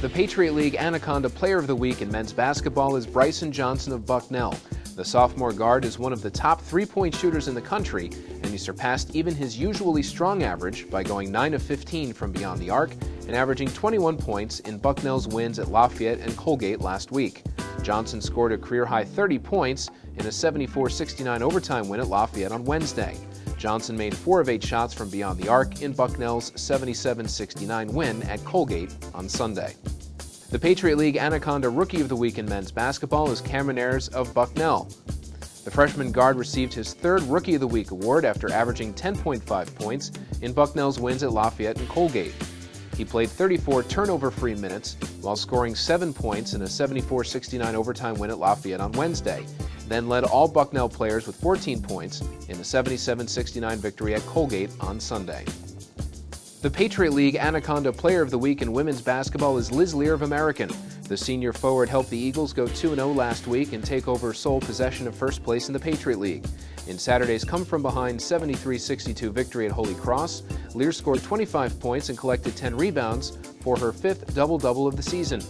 The Patriot League Anaconda Player of the Week in men's basketball is Bryson Johnson of Bucknell. The sophomore guard is one of the top three-point shooters in the country, and he surpassed even his usually strong average by going 9 of 15 from beyond the arc and averaging 21 points in Bucknell's wins at Lafayette and Colgate last week. Johnson scored a career-high 30 points in a 74-69 overtime win at Lafayette on Wednesday. Johnson made 4 of 8 shots from beyond the arc in Bucknell's 77-69 win at Colgate on Sunday. The Patriot League Anaconda Rookie of the Week in men's basketball is Cameron Ayers of Bucknell. The freshman guard received his third Rookie of the Week award after averaging 10.5 points in Bucknell's wins at Lafayette and Colgate. He played 34 turnover-free minutes while scoring 7 points in a 74-69 overtime win at Lafayette on Wednesday, then led all Bucknell players with 14 points in a 77-69 victory at Colgate on Sunday. The Patriot League Anaconda Player of the Week in women's basketball is Liz Lear of American. The senior forward helped the Eagles go 2-0 last week and take over sole possession of first place in the Patriot League. In Saturday's come-from-behind 73-62 victory at Holy Cross, Lear scored 25 points and collected 10 rebounds for her 5th double-double of the season.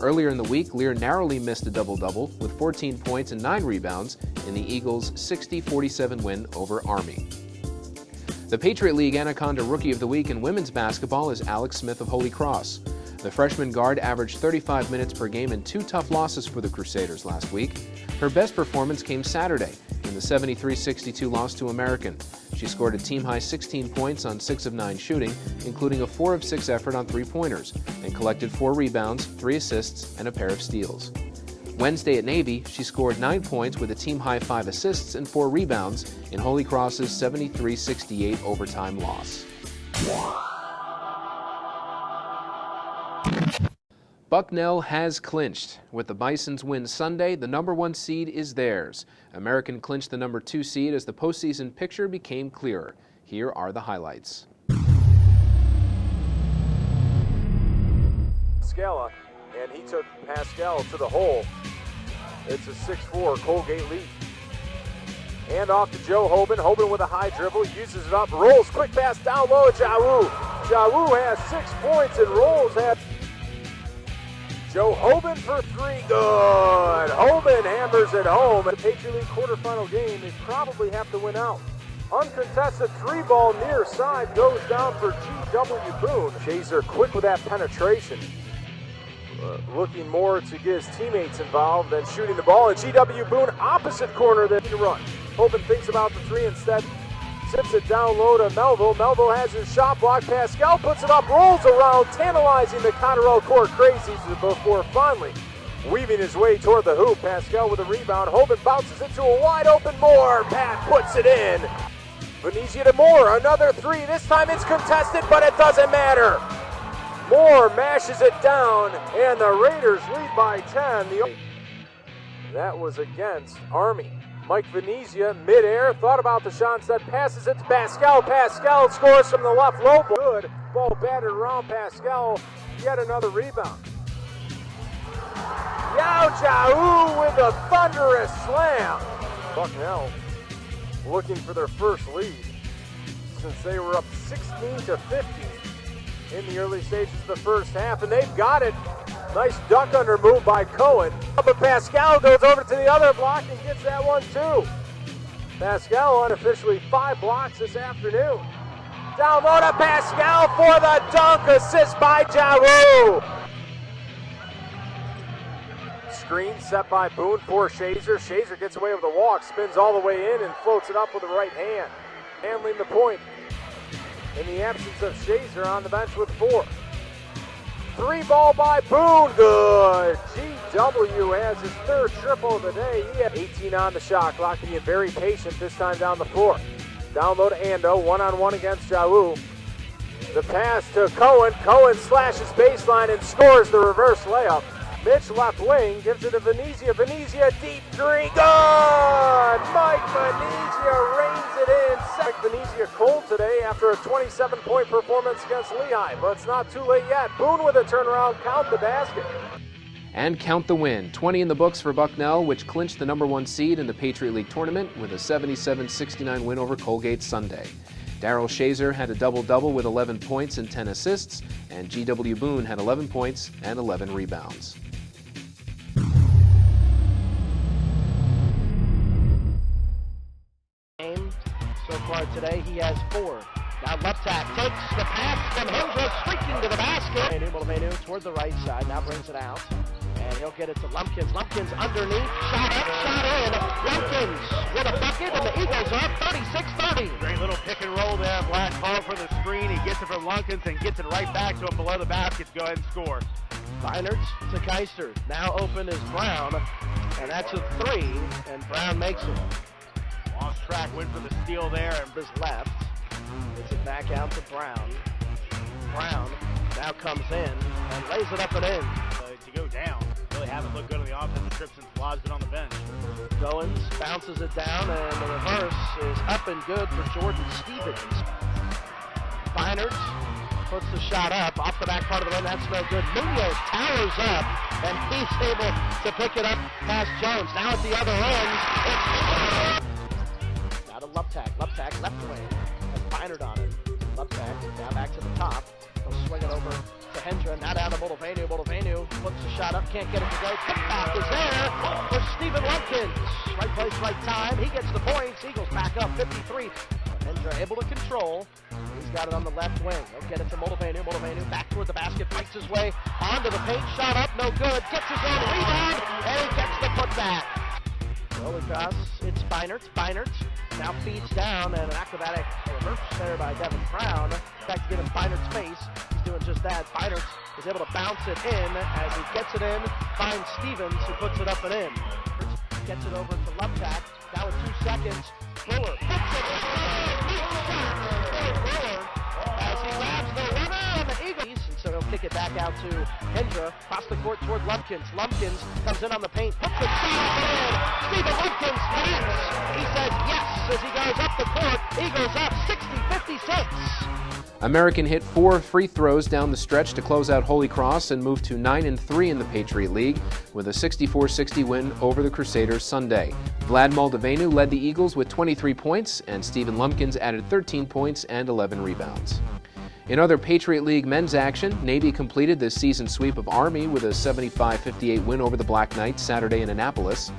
Earlier in the week, Lear narrowly missed a double-double with 14 points and 9 rebounds in the Eagles' 60-47 win over Army. The Patriot League Anaconda Rookie of the Week in women's basketball is Alex Smith of Holy Cross. The freshman guard averaged 35 minutes per game in 2 tough losses for the Crusaders last week. Her best performance came Saturday in the 73-62 loss to American. She scored a team-high 16 points on 6 of 9 shooting, including a 4 of 6 effort on three-pointers, and collected 4 rebounds, 3 assists, and a pair of steals. Wednesday at Navy, she scored 9 points with a team-high 5 assists and 4 rebounds in Holy Cross's 73-68 overtime loss. Bucknell has clinched. With the Bison's win Sunday, the number 1 seed is theirs. American clinched the number 2 seed as the postseason picture became clearer. Here are the highlights. Scala, and he took Pascal to the hole. It's a 6-4 Colgate lead. And off to Joe Hoban. Hoban with a high dribble, uses it up, rolls, quick pass down low, Jawu. Jawu has 6 points and rolls at Joe Hoban for 3, good. Hoban hammers it home. In the Patriot League quarterfinal game, they probably have to win out. Uncontested 3-ball near side goes down for G.W. Boone. Shazer quick with that penetration. Looking more to get his teammates involved than shooting the ball. And G.W. Boone opposite corner than to run. Hoban thinks about the 3 instead. Zips it down low to Melville. Melville has his shot block. Pascal puts it up, rolls around, tantalizing the Cotterell Court Crazies before finally weaving his way toward the hoop. Pascal with a rebound. Hoban bounces it to a wide open Moore. Pat puts it in. Venezia to Moore. Another 3. This time it's contested, but it doesn't matter. Moore mashes it down, and the Raiders lead by 10. That was against Army. Mike Venezia, midair, thought about the shot, instead passes it to Pascal. Pascal scores from the left low. Good. Ball batted around Pascal. Yet another rebound. Yao Jawu with a thunderous slam. Bucknell looking for their first lead since they were up 16-15 in the early stages of the first half, and they've got it. Nice duck under move by Cohen. But Pascal goes over to the other block and gets that one too. Pascal unofficially 5 blocks this afternoon. Down low to Pascal for the dunk, assist by Jawu. Screen set by Boone for Shazer. Shazer gets away with a walk, spins all the way in and floats it up with the right hand. Handling the point in the absence of Shazer on the bench with 4. 3-ball by Boone, good. GW has his 3rd triple of the day. He had 18 on the shot clock, being very patient this time down the floor. Down low to Ando, 1-on-1 against Jawu. The pass to Cohen. Cohen slashes baseline and scores the reverse layup. Mitch left wing, gives it to Venezia. Venezia deep 3, good! Mike Venezia reins it in. Mike Venezia cold today after a 27-point performance against Lehigh, but it's not too late yet. Boone with a turnaround, count the basket. And count the win. 20 in the books for Bucknell, which clinched the number 1 seed in the Patriot League tournament with a 77-69 win over Colgate Sunday. Daryl Shazer had a double-double with 11 points and 10 assists, and G.W. Boone had 11 points and 11 rebounds. So far today, he has 4. Now Luptak takes the pass from Hendra, streaking to the basket. Mulvaney toward the right side, now brings it out. And he'll get it to Lumpkins. Lumpkins underneath, shot up, shot in. Lumpkins with a bucket, and the Eagles up 36-30. Great little pick and roll there. Black call for the screen. He gets it from Lumpkins and gets it right back to him below the basket. Go ahead and score. Feinertz to Keister. Now open is Brown, and that's a 3, and Brown makes it. Lost track, went for the steal there. And his left. Gets it back out to Brown. Brown now comes in and lays it up and in. To go down. Really haven't looked good on the offensive trip since Blas been on the bench. Goins bounces it down, and the reverse is up and good for Jordan Stevens. Feinertz puts the shot up off the back part of the rim. That's no good. Munoz towers up, and he's able to pick it up past Jones. Now at the other end, it's now to Luptak. Luptak left wing. Has Feinert on it. Luptak now back to the top. He'll swing it over to Hendra. Now down to Mulvaney. Mulvaney puts the shot up. Can't get it to go. Kickback is there for Stephen Lumpkins. Right place, right time. He gets the points. Eagles back up 53. Hendra able to control. He's got it on the left wing. He'll get it to Mulvaney. Mulvaney back toward the basket. Fights his way onto the paint. Shot up. No good. Gets his own rebound. And he gets the putback. Well, across, it's Feinertz. Feinertz now feeds down, and an acrobatic reverse there by Devin Brown. In fact, given Feinert's face, he's doing just that. Feinertz is able to bounce it in. As he gets it in, finds Stevens, who puts it up and in. Gets it over to Luptak. Now with 2 seconds, Brewer puts it in. Brewer, as he grabs the runner on the Eagles. And so he'll kick it back out to Hendra. Across the court toward Lumpkins. Lumpkins comes in on the paint. Puts it in. Stephen Lumpkins connects. He says yes as he goes up the court. Eagles up 60-56. American hit 4 free throws down the stretch to close out Holy Cross and move to 9-3 in the Patriot League with a 64-60 win over the Crusaders Sunday. Vlad Moldavenu led the Eagles with 23 points, and Stephen Lumpkins added 13 points and 11 rebounds. In other Patriot League men's action, Navy completed the season sweep of Army with a 75-58 win over the Black Knights Saturday in Annapolis.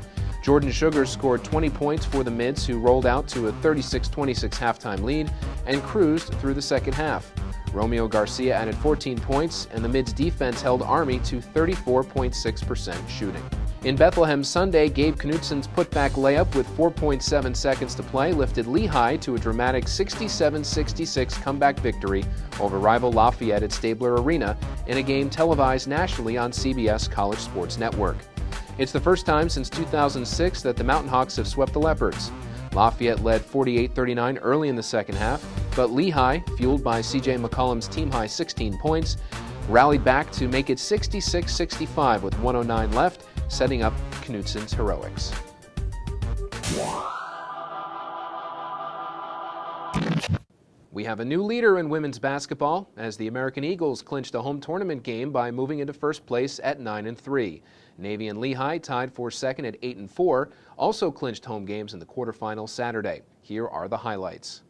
Jordan Sugar scored 20 points for the Mids, who rolled out to a 36-26 halftime lead and cruised through the second half. Romeo Garcia added 14 points, and the Mids' defense held Army to 34.6% shooting. In Bethlehem Sunday, Gabe Knutsen's putback layup with 4.7 seconds to play lifted Lehigh to a dramatic 67-66 comeback victory over rival Lafayette at Stabler Arena in a game televised nationally on CBS College Sports Network. It's the first time since 2006 that the Mountain Hawks have swept the Leopards. Lafayette led 48-39 early in the second half, but Lehigh, fueled by C.J. McCollum's team-high 16 points, rallied back to make it 66-65 with 1:09 left, setting up Knutsen's heroics. We have a new leader in women's basketball as the American Eagles clinched a home tournament game by moving into first place at 9-3. Navy and Lehigh, tied for second at 8-4, also clinched home games in the quarterfinals Saturday. Here are the highlights.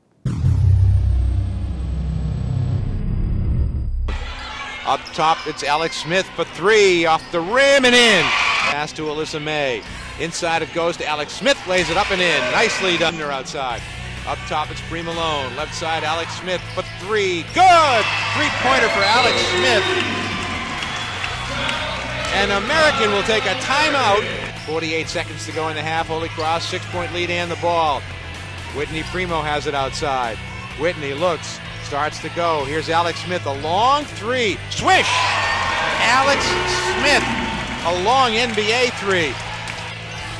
Up top, it's Alex Smith for 3, off the rim and in. Pass to Alyssa May. Inside it goes to Alex Smith, lays it up and in. Nicely done there outside. Up top, it's Bree Malone. Left side, Alex Smith for 3. Good! 3-pointer for Alex Smith. And American will take a timeout. 48 seconds to go in the half. Holy Cross, 6-point lead and the ball. Whitney Primo has it outside. Whitney looks, starts to go. Here's Alex Smith, a long 3. Swish! Alex Smith, a long NBA 3.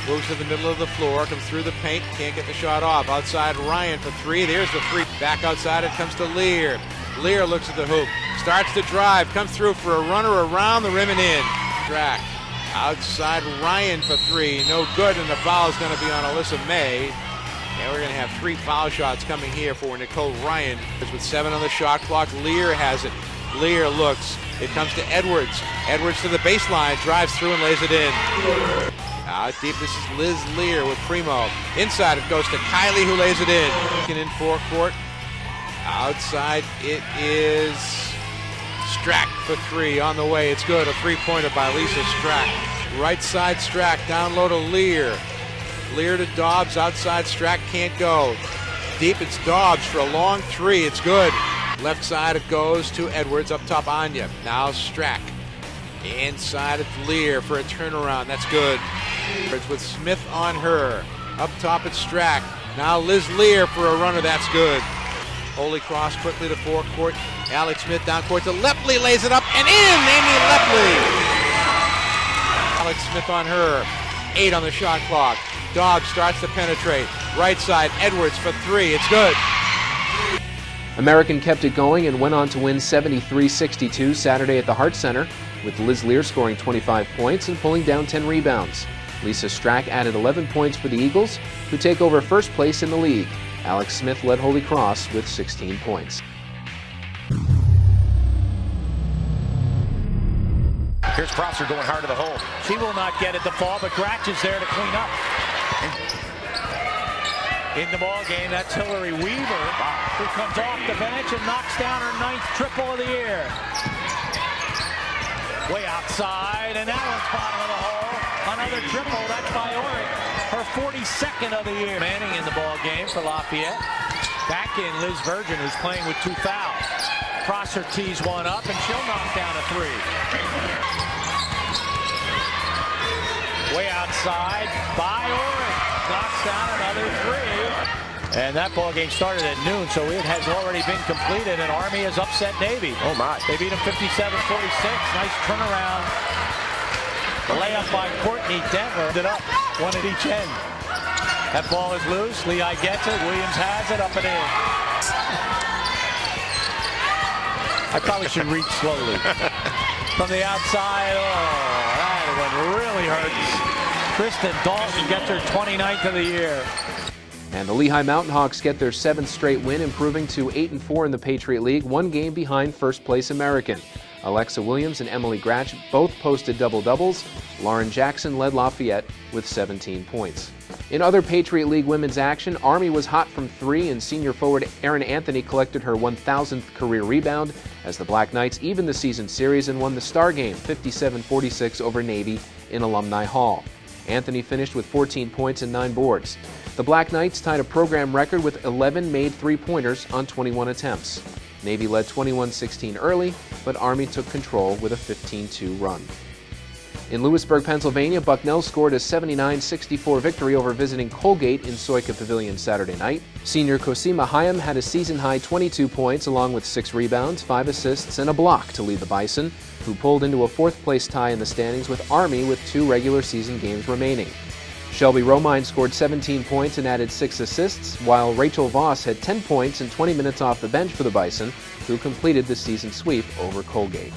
Moves to the middle of the floor, comes through the paint, can't get the shot off. Outside Ryan for 3. There's the 3. Back outside it comes to Lear. Lear looks at the hoop, starts to drive, comes through for a runner around the rim and in. Track. Outside Ryan for 3. No good, and the foul is going to be on Alyssa May. And we're going to have 3 foul shots coming here for Nicole Ryan. With 7 on the shot clock, Lear has it. Lear looks. It comes to Edwards. Edwards to the baseline, drives through and lays it in. Out deep, this is Liz Lear with Primo. Inside it goes to Kylie, who lays it in. In forecourt. Outside it is Strack for three on the way. It's good. A three-pointer by Lisa Strack. Right side Strack. Down low to Lear. Lear to Dobbs. Outside Strack can't go. Deep it's Dobbs for a long three. It's good. Left side it goes to Edwards. Up top Anya. Now Strack. Inside it's Lear for a turnaround. That's good. It's with Smith on her. Up top it's Strack. Now Liz Lear for a runner. That's good. Holy Cross quickly to forecourt. Alex Smith down court to Lepley. Lays it up and in. Amy Lepley. Alex Smith on her. 8 on the shot clock. Dobbs starts to penetrate. Right side Edwards for three. It's good. American kept it going and went on to win 73-62 Saturday at the Hart Center, with Liz Lear scoring 25 points and pulling down 10 rebounds. Lisa Strack added 11 points for the Eagles, who take over first place in the league. Alex Smith led Holy Cross with 16 points. Here's Prosser going hard to the hole. She will not get it to fall, but Gratch is there to clean up. In the ball game, that's Hillary Weaver, who comes off the bench and knocks down her 9th triple of the year. Way outside, and that one's bottom of the hole. Another triple, that's by Orick, her 42nd of the year. Manning in the ball game for Lafayette. Back in Liz Virgin, who's playing with 2 fouls. Prosser tees one up, and she'll knock down a three. Way outside by Orick. Knocks down another three. And that ball game started at noon, so it has already been completed, and Army has upset Navy. Oh my. They beat them 57-46. Nice turnaround. The layup by Courtney Denver. It up, one at each end. That ball is loose. Lehigh gets it. Williams has it, up and in. I probably should read slowly. From the outside, that one really hurts. Kristen Dalton gets her 29th of the year. And the Lehigh Mountain Hawks get their 7th straight win, improving to 8-4 in the Patriot League, 1 game behind first place American. Alexa Williams and Emily Gratch both posted double-doubles. Lauren Jackson led Lafayette with 17 points. In other Patriot League women's action, Army was hot from 3, and senior forward Erin Anthony collected her 1,000th career rebound as the Black Knights evened the season series and won the Star game 57-46 over Navy in Alumni Hall. Anthony finished with 14 points and 9 boards. The Black Knights tied a program record with 11 made three-pointers on 21 attempts. Navy led 21-16 early, but Army took control with a 15-2 run. In Lewisburg, Pennsylvania, Bucknell scored a 79-64 victory over visiting Colgate in Soika Pavilion Saturday night. Senior Cosima Hayam had a season-high 22 points along with 6 rebounds, 5 assists, and a block to lead the Bison, who pulled into a 4th-place tie in the standings with Army with 2 regular season games remaining. Shelby Romine scored 17 points and added 6 assists, while Rachel Voss had 10 points and 20 minutes off the bench for the Bison, who completed the season sweep over Colgate.